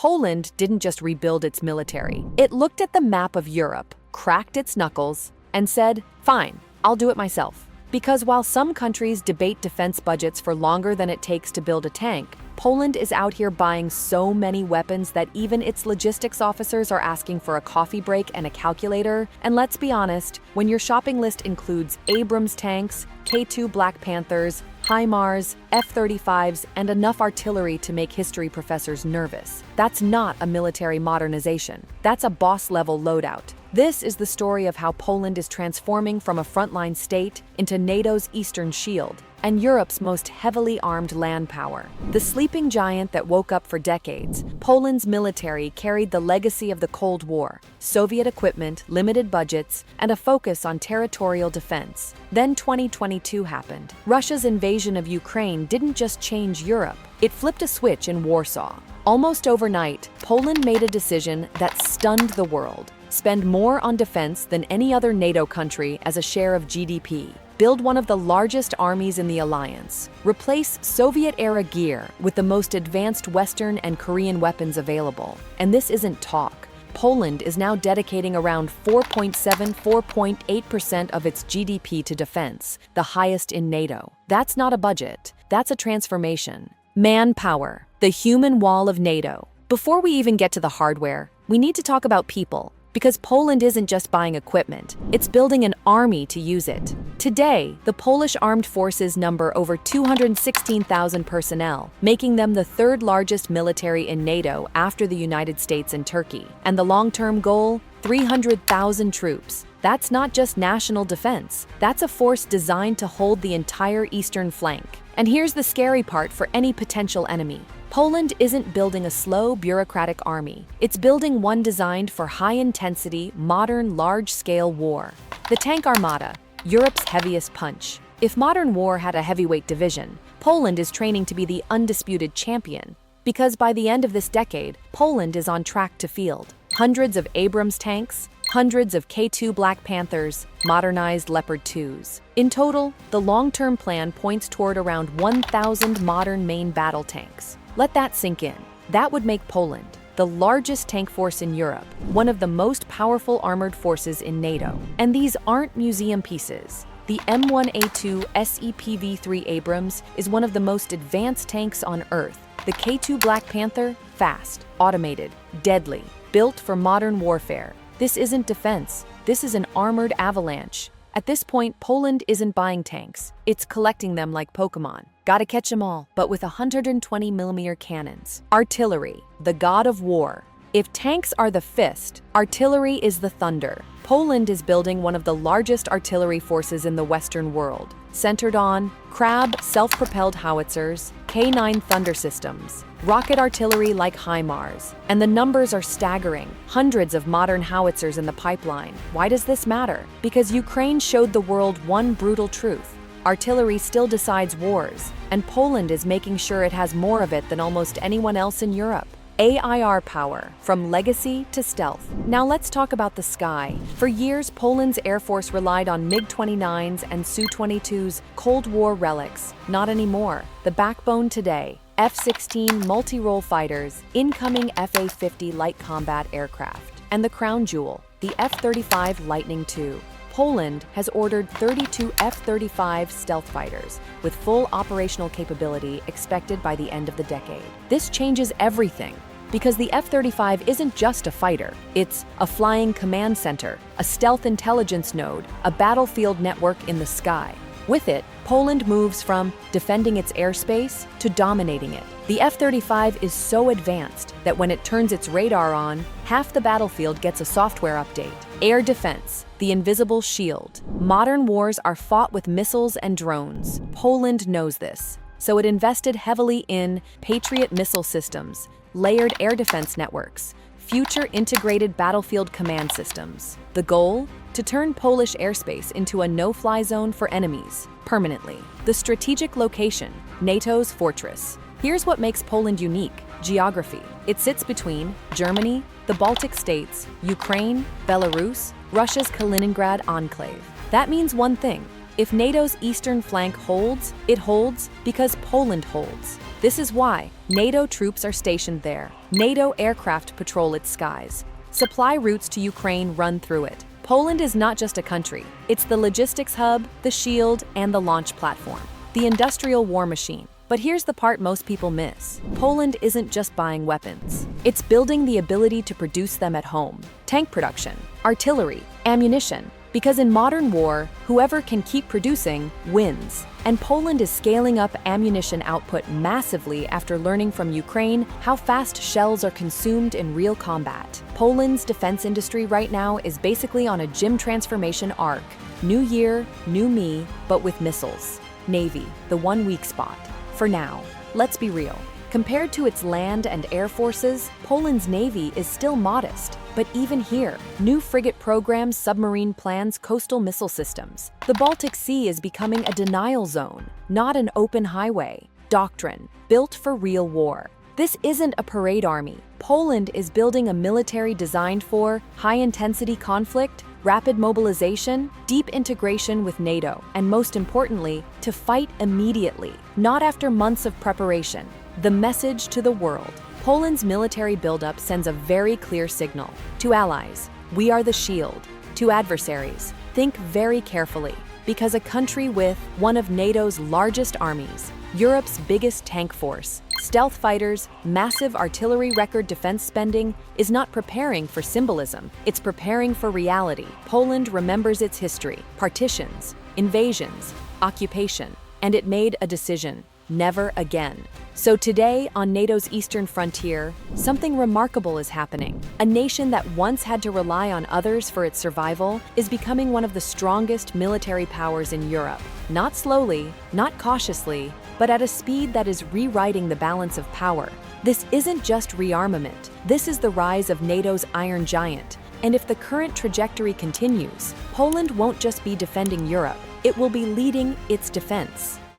Poland didn't just rebuild its military. It looked at the map of Europe, cracked its knuckles, and said, "Fine, I'll do it myself." Because while some countries debate defense budgets for longer than it takes to build a tank, Poland is out here buying so many weapons that even its logistics officers are asking for a coffee break and a calculator. And let's be honest, when your shopping list includes Abrams tanks, K2 Black Panthers, HIMARS, F-35s, and enough artillery to make history professors nervous, that's not a military modernization. That's a boss-level loadout. This is the story of how Poland is transforming from a frontline state into NATO's eastern shield and Europe's most heavily armed land power. The sleeping giant that woke up for decades, Poland's military carried the legacy of the Cold War: Soviet equipment, limited budgets, and a focus on territorial defense. Then 2022 happened. Russia's invasion of Ukraine didn't just change Europe, it flipped a switch in Warsaw. Almost overnight, Poland made a decision that stunned the world: spend more on defense than any other NATO country as a share of GDP, build one of the largest armies in the alliance, replace Soviet-era gear with the most advanced Western and Korean weapons available. And this isn't talk. Poland is now dedicating around 4.8% of its GDP to defense, the highest in NATO. That's not a budget, that's a transformation. Manpower, the human wall of NATO. Before we even get to the hardware, we need to talk about people. Because Poland isn't just buying equipment, it's building an army to use it. Today, the Polish armed forces number over 216,000 personnel, making them the third largest military in NATO after the United States and Turkey. And the long-term goal? 300,000 troops. That's not just national defense. That's a force designed to hold the entire eastern flank. And here's the scary part for any potential enemy. Poland isn't building a slow, bureaucratic army. It's building one designed for high-intensity, modern, large-scale war. The Tank Armada, Europe's heaviest punch. If modern war had a heavyweight division, Poland is training to be the undisputed champion. Because by the end of this decade, Poland is on track to field hundreds of Abrams tanks, hundreds of K2 Black Panthers, modernized Leopard 2s. In total, the long-term plan points toward around 1,000 modern main battle tanks. Let that sink in. That would make Poland the largest tank force in Europe, one of the most powerful armored forces in NATO. And these aren't museum pieces. The M1A2 SEPV3 Abrams is one of the most advanced tanks on Earth. The K2 Black Panther, fast, automated, deadly, built for modern warfare. This isn't defense, this is an armored avalanche. At this point, Poland isn't buying tanks, it's collecting them like Pokemon. Gotta catch them all, but with 120mm cannons. Artillery, the god of war. If tanks are the fist, artillery is the thunder. Poland is building one of the largest artillery forces in the Western world, centered on Crab self-propelled howitzers, K9 thunder systems, rocket artillery like HIMARS, and the numbers are staggering. Hundreds of modern howitzers in the pipeline. Why does this matter? Because Ukraine showed the world one brutal truth. Artillery still decides wars, and Poland is making sure it has more of it than almost anyone else in Europe. AIR power, from legacy to stealth. Now let's talk about the sky. For years, Poland's Air Force relied on MiG-29s and Su-22s, Cold War relics. Not anymore. The backbone today: F-16 multi-role fighters, incoming FA-50 light combat aircraft, and the crown jewel, the F-35 Lightning II. Poland has ordered 32 F-35 stealth fighters, with full operational capability expected by the end of the decade. This changes everything, because the F-35 isn't just a fighter, it's a flying command center, a stealth intelligence node, a battlefield network in the sky. With it, Poland moves from defending its airspace to dominating it. The F-35 is so advanced that when it turns its radar on, half the battlefield gets a software update. Air defense, the invisible shield. Modern wars are fought with missiles and drones. Poland knows this, so it invested heavily in Patriot missile systems, layered air defense networks, future integrated battlefield command systems. The goal? To turn Polish airspace into a no-fly zone for enemies, permanently. The strategic location, NATO's fortress. Here's what makes Poland unique: geography. It sits between Germany, the Baltic states, Ukraine, Belarus, Russia's Kaliningrad enclave. That means one thing: If NATO's eastern flank holds, it holds because Poland holds. This is why NATO troops are stationed there. NATO aircraft patrol its skies. Supply routes to Ukraine run through it. Poland is not just a country. It's the logistics hub, the shield, and the launch platform. The industrial war machine. But here's the part most people miss. Poland isn't just buying weapons. It's building the ability to produce them at home. Tank production, artillery, ammunition. Because in modern war, whoever can keep producing wins. And Poland is scaling up ammunition output massively after learning from Ukraine how fast shells are consumed in real combat. Poland's defense industry right now is basically on a gym transformation arc. New year, new me, but with missiles. Navy, the one weak spot. For now, let's be real. Compared to its land and air forces, Poland's navy is still modest. But even here, new frigate programs, submarine plans, coastal missile systems. The Baltic Sea is becoming a denial zone, not an open highway. Doctrine, built for real war. This isn't a parade army. Poland is building a military designed for high-intensity conflict, rapid mobilization, deep integration with NATO, and most importantly, to fight immediately, not after months of preparation. The message to the world. Poland's military buildup sends a very clear signal. To allies, we are the shield. To adversaries, think very carefully, because a country with one of NATO's largest armies, Europe's biggest tank force, stealth fighters, massive artillery, record defense spending, is not preparing for symbolism, it's preparing for reality. Poland remembers its history, partitions, invasions, occupation, and it made a decision. Never again. So today, on NATO's eastern frontier, something remarkable is happening. A nation that once had to rely on others for its survival is becoming one of the strongest military powers in Europe. Not slowly, not cautiously, but at a speed that is rewriting the balance of power. This isn't just rearmament. This is the rise of NATO's Iron Giant. And if the current trajectory continues, Poland won't just be defending Europe, it will be leading its defense.